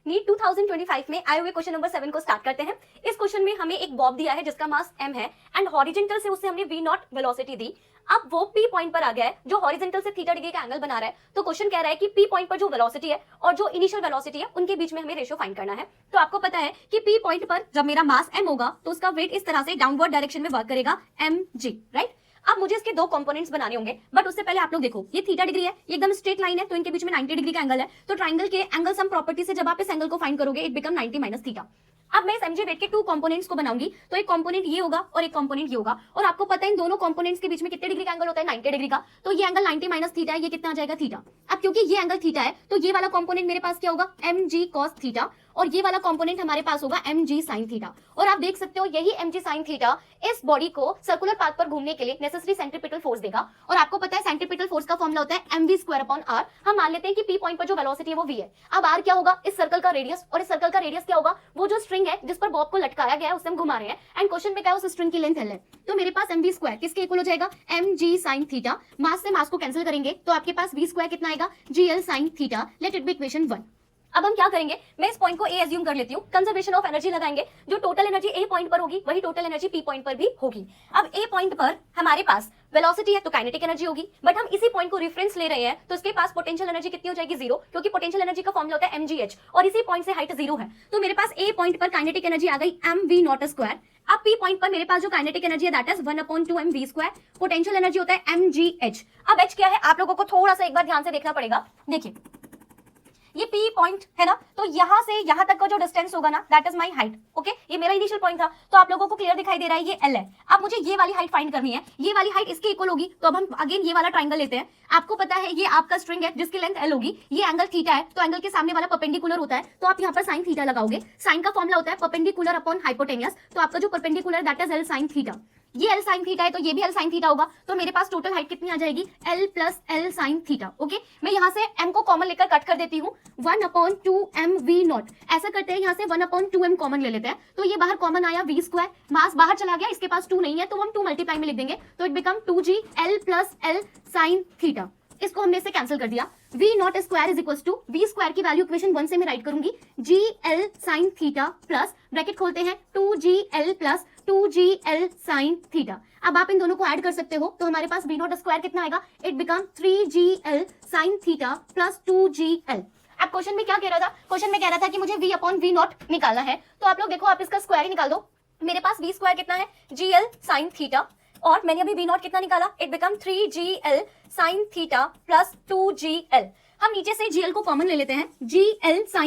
NEET 2025 में आए हुए क्वेश्चन नंबर 7 को स्टार्ट करते हैं। इस क्वेश्चन में हमें एक बॉब दिया है जिसका मास m है एंड हॉरिजॉन्टल से उससे हमने v नॉट वेलोसिटी दी। अब वो p पॉइंट पर आ गया है जो हॉरिजॉन्टल से थीटा डिग्री का एंगल बना रहा है। तो क्वेश्चन कह रहा है कि p पॉइंट पर जो वेलोसिटी है और जो इनिशियल वेलोसिटी है उनके बीच में हमें रेशियो फाइंड करना है। तो आपको पता है कि p पॉइंट पर जब मेरा मास m होगा तो उसका वेट इस तरह से डाउनवर्ड डायरेक्शन में वर्क करेगा mg, राइट। अब मुझे इसके दो कंपोनेंट्स बनाने होंगे, बट उससे पहले आप लोग देखो ये थीटा डिग्री है, ये एकदम स्ट्रेट लाइन है, तो इनके बीच में 90 डिग्री का एंगल है। तो ट्राइंगल के एंगल सम प्रॉपर्टी से जब आप इस एंगल को फाइंड करोगे इट बिकम 90 माइनस थीटा। अब मैं इस mg वेट के टू कंपोनेंट्स को बनाऊंगी, तो एक कंपोनेंट ये होगा और एक कंपोनेंट ये होगा। और आपको पता है इन दोनों कंपोनेंट्स के बीच में कितने डिग्री का एंगल होता है, 90 डिग्री का। तो ये एंगल 90 माइनस थीटा है, ये कितना आ जाएगा थीटा। अब क्योंकि ये एंगल थीटा है तो ये वाला कंपोनेंट मेरे पास क्या होगा, mg cos थीटा, और ये वाला कंपोनेंट हमारे पास होगा mg sin थीटा। और आप देख सकते हो यही mg sin थीटा इस बॉडी को सर्कुलर पाथ पर घूमने के लिए नेसेसरी सेंट्रीपिटल फोर्स देगा। और आपको पता है सेंट्रीपिटल फोर्स का फॉर्मूला होता है mv²/r। हम मान लेते हैं कि p पॉइंट पर जो वेलोसिटी है वो v है। अब r क्या होगा, इस सर्कल का रेडियस, और इस सर्कल का रेडियस क्या होगा, वो जो स्ट्रिंग है जिस पर बॉब को लटकाया गया है उससे हम घुमा रहे हैं। एंड क्वेश्चन में क्या है, उस स्ट्रिंग की लेंथ l है। तो मेरे पास mv² किसके इक्वल हो जाएगा, mg sin थीटा। मास से मास को कैंसिल करेंगे तो आपके पास v² कितना आएगा, gl sin theta. Let it be equation 1। अब हम क्या करेंगे, मैं इस पॉइंट को ए एज्यूम कर लेती हूँ, कंजर्वेशन ऑफ एनर्जी लगाएंगे। जो टोटल एनर्जी ए पॉइंट पर होगी वही टोटल एनर्जी पी पॉइंट पर भी होगी। अब ए पॉइंट पर हमारे पास वेलोसिटी है तो काइनेटिक एनर्जी होगी, बट हम इसी पॉइंट को रेफरेंस ले रहे हैं तो इसके पास पोटेंशियल एनर्जी कितनी हो जाएगी, 0, क्योंकि पोटेंशियल एनर्जी का फॉर्मूला होता है mgh और इसी पॉइंट से हाइट 0 है। तो मेरे पास ए पॉइंट पर काइनेटिक एनर्जी आ गई mv²। अब पी पॉइंट पर मेरे पास जो काइनेटिक एनर्जी है that is 1/2mv²। Potential energy होता है mgh। अब h क्या है आप लोगों को थोड़ा सा एक बार ध्यान से देखना पड़ेगा। देखिए ये P पॉइंट है ना, तो यहां से यहां तक का जो डिस्टेंस होगा ना that is my height. Okay, ये मेरा इनिशियल पॉइंट था, तो आप लोगों को क्लियर दिखाई दे रहा है ये L है। अब मुझे ये वाली हाइट फाइंड करनी है, ये वाली हाइट इसके इक्वल होगी। तो अब हम अगेन ये वाला ट्राइंगल लेते हैं। आपको पता है ये आपका स्ट्रिंग है जिसकी लेंथ L होगी, ये एंगल थीटा है, तो एंगल के सामने वाला परपेंडिकुलर होता है, तो आप यहाँ पर साइन थीटा लगाओगे। साइन का फॉर्मूला होता है परपेंडिकुलर अपॉन हाइपोटेनियस, तो आपका जो perpendicular that is L sin theta. ये L sin थीटा है तो ये भी L sin थीटा होगा। तो मेरे पास टोटल हाइट कितनी आ जाएगी, L plus L sin theta. Okay, मैं यहाँ से m को कॉमन लेकर कट कर देती हूँ, 1/2mv0। ऐसा करते हैं यहाँ से 1/2m कॉमन ले लेते हैं, तो ये बाहर कॉमन आया v²। मास बाहर चला गया, इसके पास 2 नहीं है तो हम 2 मल्टीप्लाई में लिख देंगे, तो it become 2g L plus L sin theta. इसको हमने इससे कैंसिल कर दिया। v0² is equal to v² की वैल्यू इक्वेशन 1 से मैं राइट करूंगी, gl sin theta plus bracket खोलते हैं 2gl plus 2gl sin theta. अब आप इन दोनों को ऐड कर सकते हो तो हमारे पास v0² कितना आएगा, it become 3gl sin theta plus 2gl। अब क्वेश्चन में क्या कह रहा था, क्वेश्चन में कह रहा था कि मुझे v/v0 निकालना है। तो आप लोग देखो आप इसका स्क्वायर ही निकाल दो। मेरे पास v² कितना है, gl sin थीटा, और मैंने अभी v0 कितना निकाला, it become 3gl sin theta plus 2gl। हम नीचे से gl को कॉमन ले लेते हैं, gl sin